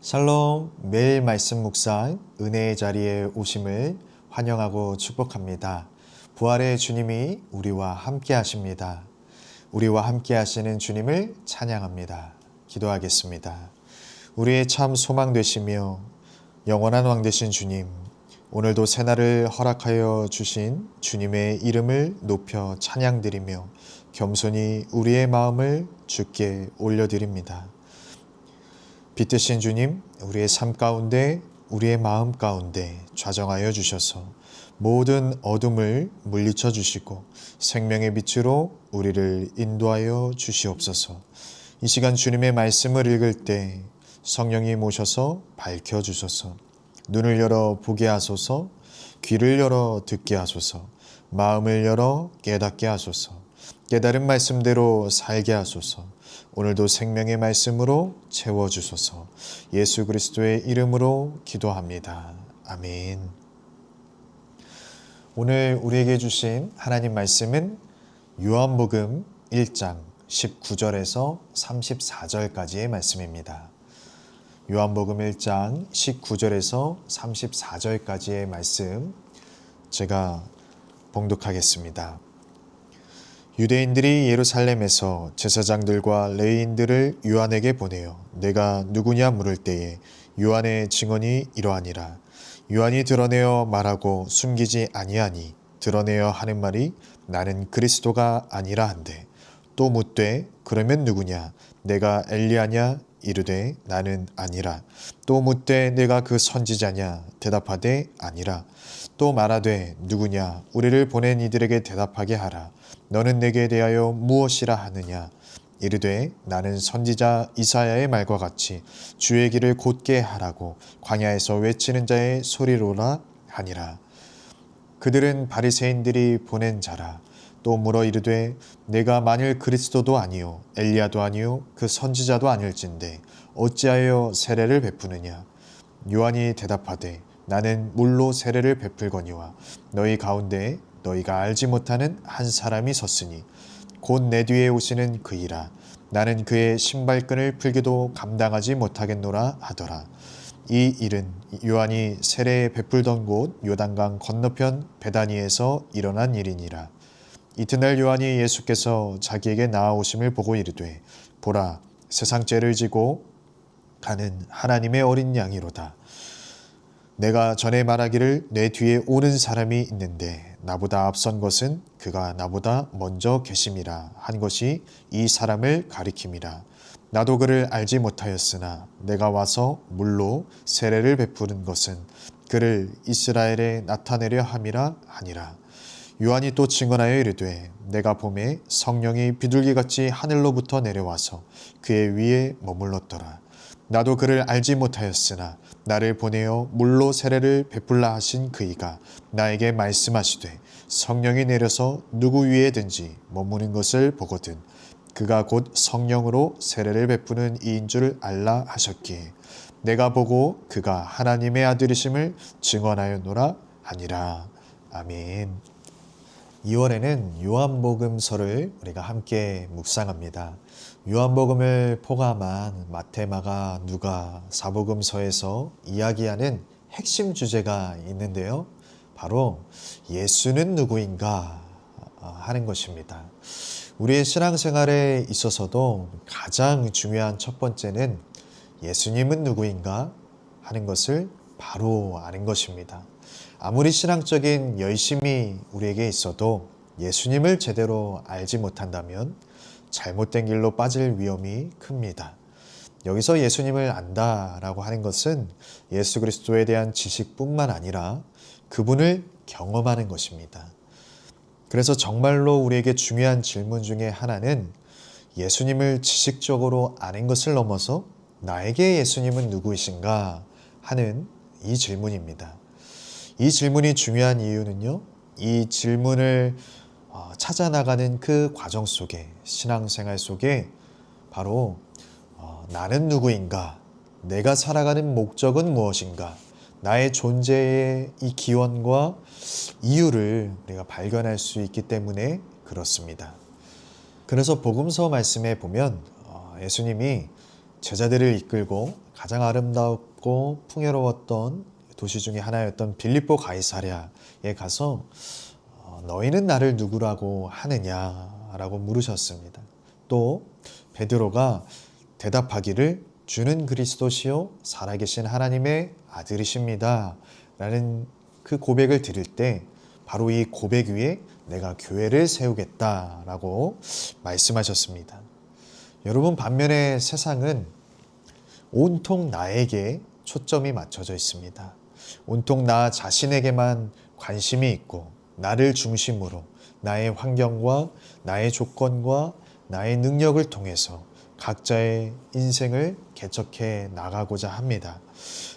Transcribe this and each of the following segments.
샬롬, 매일 말씀 묵상, 은혜의 자리에 오심을 환영하고 축복합니다. 부활의 주님이 우리와 함께 하십니다. 우리와 함께 하시는 주님을 찬양합니다. 기도하겠습니다. 우리의 참 소망 되시며 영원한 왕 되신 주님, 오늘도 새날을 허락하여 주신 주님의 이름을 높여 찬양드리며 겸손히 우리의 마음을 주께 올려드립니다. 빛되신 주님, 우리의 삶 가운데, 우리의 마음 가운데 좌정하여 주셔서 모든 어둠을 물리쳐 주시고 생명의 빛으로 우리를 인도하여 주시옵소서. 이 시간 주님의 말씀을 읽을 때 성령님 오셔서 밝혀 주소서. 눈을 열어 보게 하소서. 귀를 열어 듣게 하소서. 마음을 열어 깨닫게 하소서. 깨달은 말씀대로 살게 하소서. 오늘도 생명의 말씀으로 채워주소서. 예수 그리스도의 이름으로 기도합니다. 아멘. 오늘 우리에게 주신 하나님 말씀은 요한복음 1장 19절에서 34절까지의 말씀입니다. 요한복음 1장 19절에서 34절까지의 말씀 제가 봉독하겠습니다. 유대인들이 예루살렘에서 제사장들과 레위인들을 요한에게 보내어 내가 누구냐 물을 때에 요한의 증언이 이러하니라. 요한이 드러내어 말하고 숨기지 아니하니 드러내어 하는 말이 나는 그리스도가 아니라 한데, 또 묻되 그러면 누구냐? 내가 엘리야냐? 이르되 나는 아니라. 또 묻되 내가 그 선지자냐? 대답하되 아니라. 또 말하되 누구냐? 우리를 보낸 이들에게 대답하게 하라. 너는 내게 대하여 무엇이라 하느냐? 이르되 나는 선지자 이사야의 말과 같이 주의 길을 곧게 하라고 광야에서 외치는 자의 소리로라 하니라. 그들은 바리새인들이 보낸 자라. 또 물어 이르되 내가 만일 그리스도도 아니요 엘리야도 아니요 그 선지자도 아닐진데 어찌하여 세례를 베푸느냐? 요한이 대답하되 나는 물로 세례를 베풀거니와 너희 가운데 너희가 알지 못하는 한 사람이 섰으니 곧 내 뒤에 오시는 그이라. 나는 그의 신발끈을 풀기도 감당하지 못하겠노라 하더라. 이 일은 요한이 세례 베풀던 곳 요단강 건너편 베다니에서 일어난 일이니라. 이튿날 요한이 예수께서 자기에게 나아오심을 보고 이르되 보라, 세상 죄를 지고 가는 하나님의 어린 양이로다. 내가 전에 말하기를 내 뒤에 오는 사람이 있는데 나보다 앞선 것은 그가 나보다 먼저 계심이라 한 것이 이 사람을 가리킴이라. 나도 그를 알지 못하였으나 내가 와서 물로 세례를 베푸는 것은 그를 이스라엘에 나타내려 함이라 하니라. 요한이 또 증언하여 이르되 내가 보매 성령이 비둘기같이 하늘로부터 내려와서 그의 위에 머물렀더라. 나도 그를 알지 못하였으나 나를 보내어 물로 세례를 베풀라 하신 그이가 나에게 말씀하시되 성령이 내려서 누구 위에든지 머무는 것을 보거든 그가 곧 성령으로 세례를 베푸는 이인 줄 알라 하셨기에 내가 보고 그가 하나님의 아들이심을 증언하였노라 하니라. 아멘. 2월에는 요한복음서를 우리가 함께 묵상합니다. 요한복음을 포함한 마태, 마가, 누가, 사복음서에서 이야기하는 핵심 주제가 있는데요. 바로 예수는 누구인가 하는 것입니다. 우리의 신앙생활에 있어서도 가장 중요한 첫 번째는 예수님은 누구인가 하는 것을 바로 아는 것입니다. 아무리 신앙적인 열심이 우리에게 있어도 예수님을 제대로 알지 못한다면 잘못된 길로 빠질 위험이 큽니다. 여기서 예수님을 안다라고 하는 것은 예수 그리스도에 대한 지식뿐만 아니라 그분을 경험하는 것입니다. 그래서 정말로 우리에게 중요한 질문 중에 하나는 예수님을 지식적으로 아는 것을 넘어서 나에게 예수님은 누구이신가 하는 이 질문입니다. 이 질문이 중요한 이유는요, 이 질문을 찾아나가는 그 과정 속에, 신앙생활 속에 바로 나는 누구인가, 내가 살아가는 목적은 무엇인가, 나의 존재의 이 기원과 이유를 우리가 발견할 수 있기 때문에 그렇습니다. 그래서 복음서 말씀에 보면 예수님이 제자들을 이끌고 가장 아름답고 풍요로웠던 도시 중에 하나였던 빌립보 가이사랴에 가서 너희는 나를 누구라고 하느냐라고 물으셨습니다. 또 베드로가 대답하기를 주는 그리스도시요 살아계신 하나님의 아들이십니다 라는 그 고백을 드릴 때 바로 이 고백 위에 내가 교회를 세우겠다라고 말씀하셨습니다. 여러분, 반면에 세상은 온통 나에게 초점이 맞춰져 있습니다. 온통 나 자신에게만 관심이 있고 나를 중심으로 나의 환경과 나의 조건과 나의 능력을 통해서 각자의 인생을 개척해 나가고자 합니다.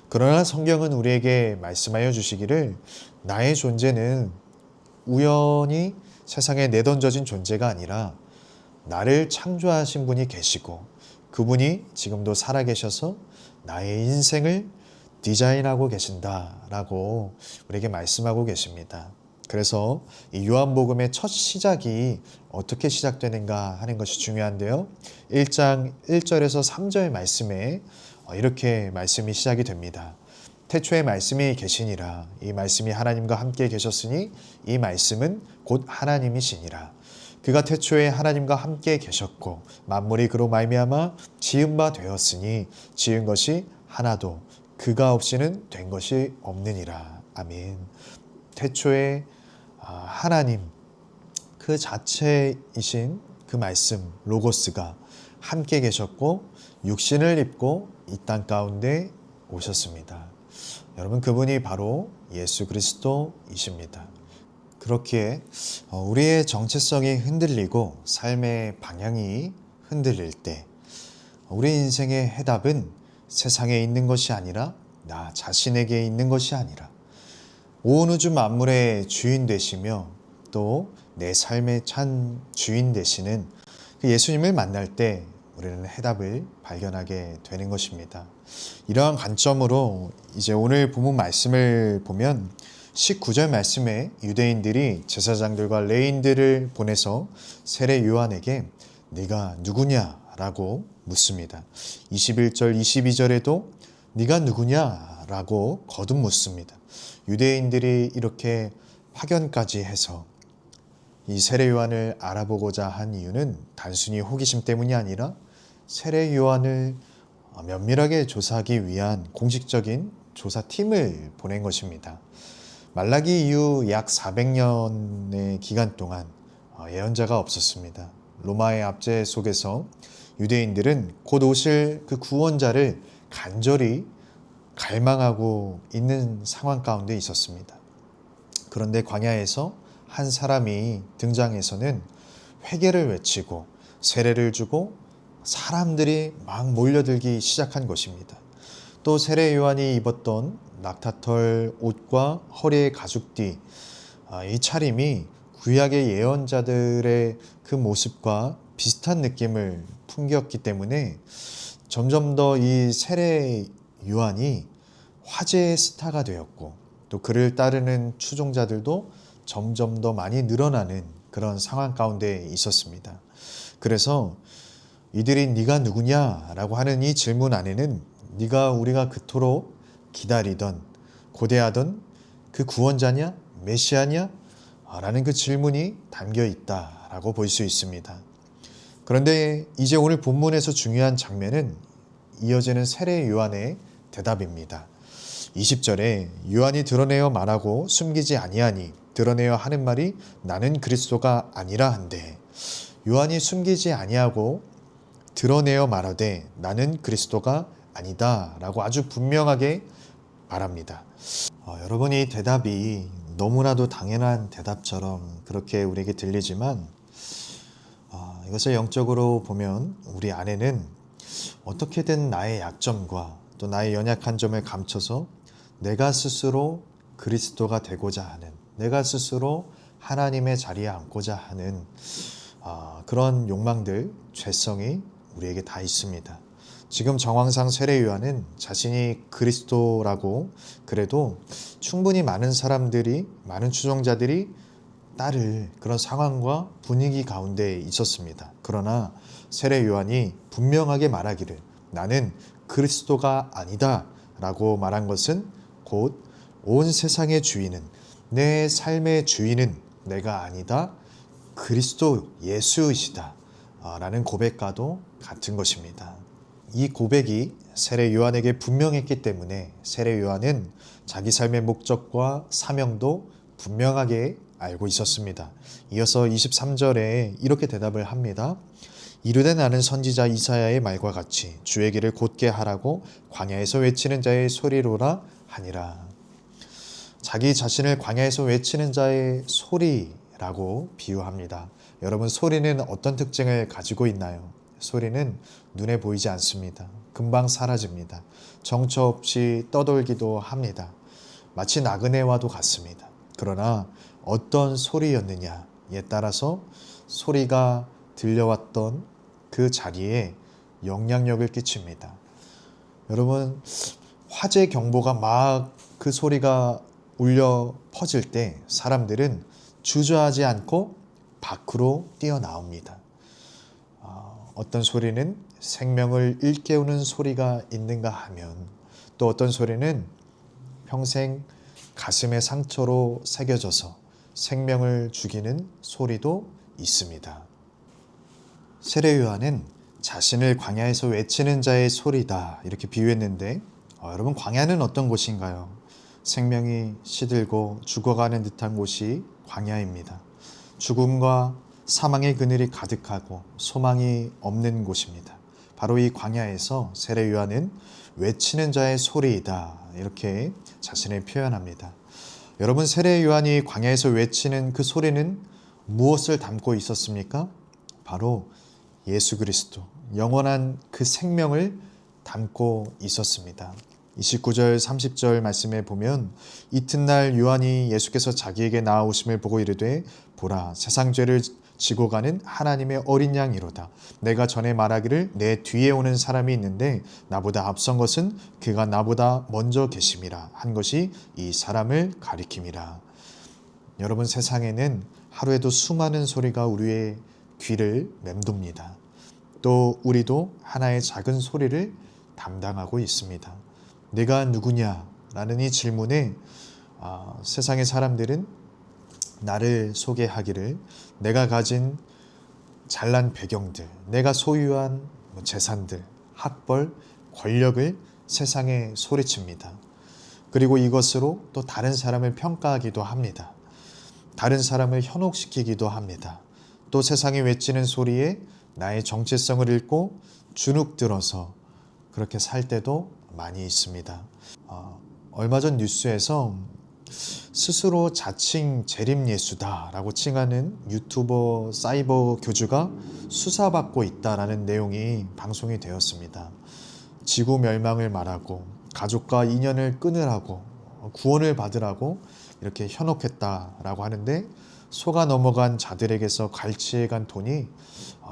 그러나 성경은 우리에게 말씀하여 주시기를 나의 존재는 우연히 세상에 내던져진 존재가 아니라 나를 창조하신 분이 계시고 그분이 지금도 살아계셔서 나의 인생을 디자인하고 계신다라고 우리에게 말씀하고 계십니다. 그래서 이 요한복음의 첫 시작이 어떻게 시작되는가 하는 것이 중요한데요. 1장 1절에서 3절 말씀에 이렇게 말씀이 시작이 됩니다. 태초에 말씀이 계시니라. 이 말씀이 하나님과 함께 계셨으니 이 말씀은 곧 하나님이시니라. 그가 태초에 하나님과 함께 계셨고 만물이 그로 말미암아 지은 바 되었으니 지은 것이 하나도 그가 없이는 된 것이 없느니라. 아멘. 태초에 하나님 그 자체이신 그 말씀 로고스가 함께 계셨고 육신을 입고 이 땅 가운데 오셨습니다. 여러분, 그분이 바로 예수 그리스도이십니다. 그렇기에 우리의 정체성이 흔들리고 삶의 방향이 흔들릴 때 우리 인생의 해답은 세상에 있는 것이 아니라 나 자신에게 있는 것이 아니라 온 우주 만물의 주인 되시며 또 내 삶의 참 주인 되시는 그 예수님을 만날 때 우리는 해답을 발견하게 되는 것입니다. 이러한 관점으로 이제 오늘 본문 말씀을 보면 19절 말씀에 유대인들이 제사장들과 레인들을 보내서 세례 요한에게 네가 누구냐라고 묻습니다. 21절 22절에도 네가 누구냐라고 거듭 묻습니다. 유대인들이 이렇게 파견까지 해서 이 세례 요한을 알아보고자 한 이유는 단순히 호기심 때문이 아니라 세례 요한을 면밀하게 조사하기 위한 공식적인 조사팀을 보낸 것입니다. 말라기 이후 약 400년의 기간 동안 예언자가 없었습니다. 로마의 압제 속에서 유대인들은 곧 오실 그 구원자를 간절히 갈망하고 있는 상황 가운데 있었습니다. 그런데 광야에서 한 사람이 등장해서는 회개를 외치고 세례를 주고 사람들이 막 몰려들기 시작한 것입니다. 또 세례 요한이 입었던 낙타털 옷과 허리에 가죽띠, 이 차림이 구약의 예언자들의 그 모습과 비슷한 느낌을 풍겼기 때문에 점점 더 이 세례 요한이 화제의 스타가 되었고 또 그를 따르는 추종자들도 점점 더 많이 늘어나는 그런 상황 가운데 있었습니다. 그래서 이들이 네가 누구냐라고 하는 이 질문 안에는 네가 우리가 그토록 기다리던 고대하던 그 구원자냐 메시아냐 라는 그 질문이 담겨 있다라고 볼 수 있습니다. 그런데 이제 오늘 본문에서 중요한 장면은 이어지는 세례 요한의 대답입니다. 20절에 요한이 드러내어 말하고 숨기지 아니하니 드러내어 하는 말이 나는 그리스도가 아니라 한데 요한이 숨기지 아니하고 드러내어 말하되 나는 그리스도가 아니다 라고 아주 분명하게 말합니다. 여러분이 대답이 너무나도 당연한 대답처럼 그렇게 우리에게 들리지만 이것을 영적으로 보면 우리 안에는 어떻게든 나의 약점과 또 나의 연약한 점을 감춰서 내가 스스로 그리스도가 되고자 하는, 내가 스스로 하나님의 자리에 앉고자 하는 그런 욕망들, 죄성이 우리에게 다 있습니다. 지금 정황상 세례 요한은 자신이 그리스도라고 그래도 충분히 많은 사람들이, 많은 추종자들이 따를 그런 상황과 분위기 가운데 있었습니다. 그러나 세례 요한이 분명하게 말하기를 나는 그리스도가 아니다 라고 말한 것은 곧 온 세상의 주인은, 내 삶의 주인은 내가 아니다, 그리스도 예수이시다 라는 고백과도 같은 것입니다. 이 고백이 세례 요한에게 분명했기 때문에 세례 요한은 자기 삶의 목적과 사명도 분명하게 알고 있었습니다. 이어서 23절에 이렇게 대답을 합니다. 이르되 나는 선지자 이사야의 말과 같이 주의 길을 곧게 하라고 광야에서 외치는 자의 소리로라 하니라. 자기 자신을 광야에서 외치는 자의 소리라고 비유합니다. 여러분, 소리는 어떤 특징을 가지고 있나요? 소리는 눈에 보이지 않습니다. 금방 사라집니다. 정처 없이 떠돌기도 합니다. 마치 나그네와도 같습니다. 그러나 어떤 소리였느냐에 따라서 소리가 들려왔던 그 자리에 영향력을 끼칩니다. 여러분, 화재 경보가 막 그 소리가 울려 퍼질 때 사람들은 주저하지 않고 밖으로 뛰어나옵니다. 어떤 소리는 생명을 일깨우는 소리가 있는가 하면 또 어떤 소리는 평생 가슴의 상처로 새겨져서 생명을 죽이는 소리도 있습니다. 세례 요한은 자신을 광야에서 외치는 자의 소리다 이렇게 비유했는데 여러분, 광야는 어떤 곳인가요? 생명이 시들고 죽어가는 듯한 곳이 광야입니다. 죽음과 사망의 그늘이 가득하고 소망이 없는 곳입니다. 바로 이 광야에서 세례 요한은 외치는 자의 소리이다 이렇게 자신을 표현합니다. 여러분, 세례 요한이 광야에서 외치는 그 소리는 무엇을 담고 있었습니까? 바로 예수 그리스도, 영원한 그 생명을 담고 있었습니다. 29절 30절 말씀에 보면 이튿날 요한이 예수께서 자기에게 나아오심을 보고 이르되 보라, 세상 죄를 지고 가는 하나님의 어린 양이로다. 내가 전에 말하기를 내 뒤에 오는 사람이 있는데 나보다 앞선 것은 그가 나보다 먼저 계심이라 한 것이 이 사람을 가리킴이라. 여러분, 세상에는 하루에도 수많은 소리가 우리의 귀를 맴돕니다. 또 우리도 하나의 작은 소리를 담당하고 있습니다. 내가 누구냐라는 이 질문에 세상의 사람들은 나를 소개하기를 내가 가진 잘난 배경들, 내가 소유한 재산들, 학벌, 권력을 세상에 소리칩니다. 그리고 이것으로 또 다른 사람을 평가하기도 합니다. 다른 사람을 현혹시키기도 합니다. 또 세상이 외치는 소리에 나의 정체성을 잃고 주눅들어서 그렇게 살 때도 많이 있습니다. 얼마 전 뉴스에서 스스로 자칭 재림예수다라고 칭하는 유튜버 사이버 교주가 수사받고 있다라는 내용이 방송이 되었습니다. 지구 멸망을 말하고 가족과 인연을 끊으라고 구원을 받으라고 이렇게 현혹했다라고 하는데 속아 넘어간 자들에게서 갈취해간 돈이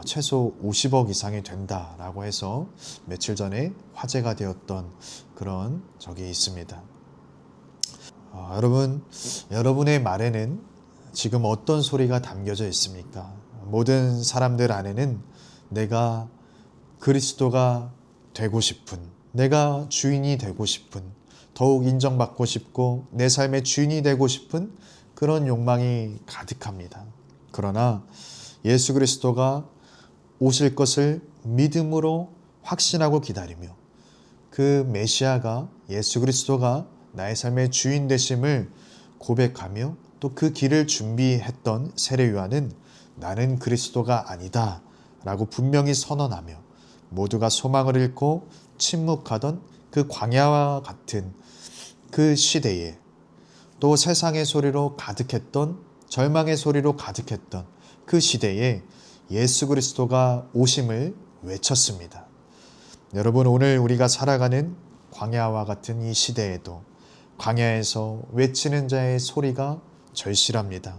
최소 50억 이상이 된다라고 해서 며칠 전에 화제가 되었던 그런 적이 있습니다. 여러분, 여러분의 말에는 지금 어떤 소리가 담겨져 있습니까? 모든 사람들 안에는 내가 그리스도가 되고 싶은, 내가 주인이 되고 싶은, 더욱 인정받고 싶고 내 삶의 주인이 되고 싶은 그런 욕망이 가득합니다. 그러나 예수 그리스도가 오실 것을 믿음으로 확신하고 기다리며 그 메시아가 예수 그리스도가 나의 삶의 주인 되심을 고백하며 또 그 길을 준비했던 세례 요한은 나는 그리스도가 아니다 라고 분명히 선언하며 모두가 소망을 잃고 침묵하던 그 광야와 같은 그 시대에 또 세상의 소리로 가득했던 절망의 소리로 가득했던 그 시대에 예수 그리스도가 오심을 외쳤습니다. 여러분, 오늘 우리가 살아가는 광야와 같은 이 시대에도 광야에서 외치는 자의 소리가 절실합니다.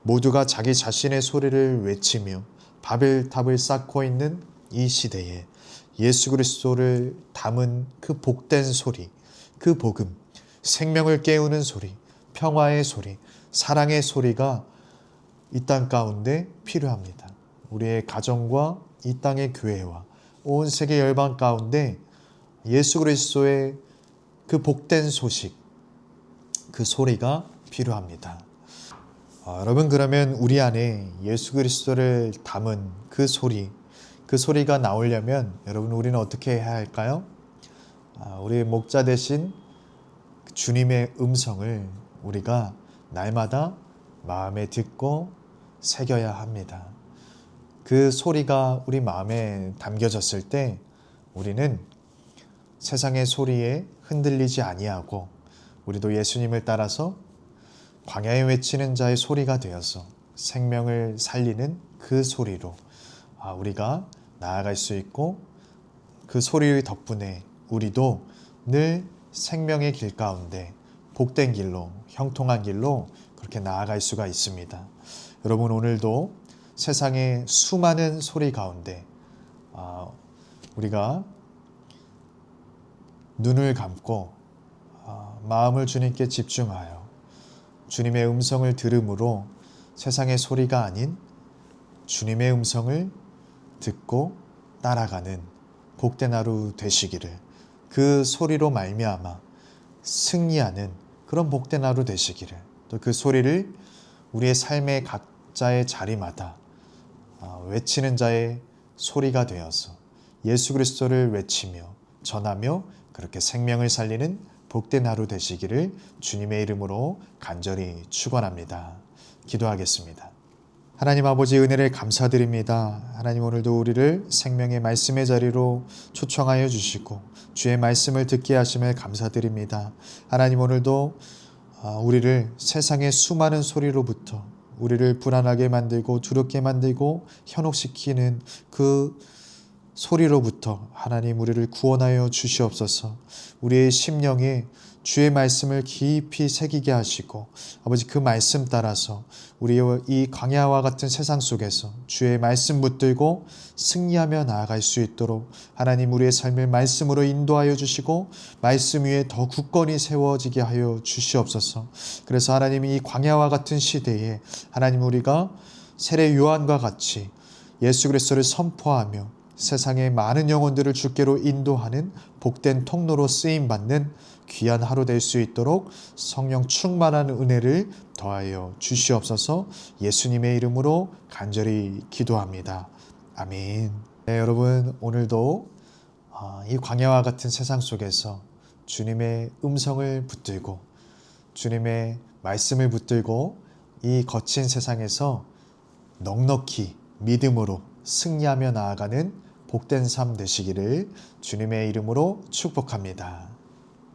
모두가 자기 자신의 소리를 외치며 바벨탑을 쌓고 있는 이 시대에 예수 그리스도를 담은 그 복된 소리, 그 복음, 생명을 깨우는 소리, 평화의 소리, 사랑의 소리가 이 땅 가운데 필요합니다. 우리의 가정과 이 땅의 교회와 온 세계 열방 가운데 예수 그리스도의 그 복된 소식, 그 소리가 필요합니다. 여러분, 그러면 우리 안에 예수 그리스도를 담은 그 소리가 나오려면 여러분, 우리는 어떻게 해야 할까요? 우리 목자 되신 주님의 음성을 우리가 날마다 마음에 듣고 새겨야 합니다. 그 소리가 우리 마음에 담겨졌을 때 우리는 세상의 소리에 흔들리지 아니하고 우리도 예수님을 따라서 광야에 외치는 자의 소리가 되어서 생명을 살리는 그 소리로 우리가 나아갈 수 있고, 그 소리 덕분에 우리도 늘 생명의 길 가운데 복된 길로, 형통한 길로 그렇게 나아갈 수가 있습니다. 여러분, 오늘도 세상의 수많은 소리 가운데 우리가 눈을 감고 마음을 주님께 집중하여 주님의 음성을 들음으로 세상의 소리가 아닌 주님의 음성을 듣고 따라가는 복된 하루 되시기를, 그 소리로 말미암아 승리하는 그런 복된 하루 되시기를, 또 그 소리를 우리의 삶의 각자의 자리마다 외치는 자의 소리가 되어서 예수 그리스도를 외치며 전하며 그렇게 생명을 살리는 복된 하루 되시기를 주님의 이름으로 간절히 축원합니다. 기도하겠습니다. 하나님 아버지, 은혜를 감사드립니다. 하나님, 오늘도 우리를 생명의 말씀의 자리로 초청하여 주시고 주의 말씀을 듣게 하심을 감사드립니다. 하나님, 오늘도 우리를 세상의 수많은 소리로부터 우리를 불안하게 만들고 두렵게 만들고 현혹시키는 그 소리로부터 하나님, 우리를 구원하여 주시옵소서. 우리의 심령에 주의 말씀을 깊이 새기게 하시고 아버지, 그 말씀 따라서 우리의 이 광야와 같은 세상 속에서 주의 말씀 붙들고 승리하며 나아갈 수 있도록 하나님, 우리의 삶을 말씀으로 인도하여 주시고 말씀 위에 더 굳건히 세워지게 하여 주시옵소서. 그래서 하나님, 이 광야와 같은 시대에 하나님, 우리가 세례 요한과 같이 예수 그리스도를 선포하며 세상의 많은 영혼들을 주께로 인도하는 복된 통로로 쓰임받는 귀한 하루 될 수 있도록 성령 충만한 은혜를 더하여 주시옵소서. 예수님의 이름으로 간절히 기도합니다. 아멘. 네, 여러분, 오늘도 이 광야와 같은 세상 속에서 주님의 음성을 붙들고 주님의 말씀을 붙들고 이 거친 세상에서 넉넉히 믿음으로 승리하며 나아가는 복된 삶 되시기를 주님의 이름으로 축복합니다.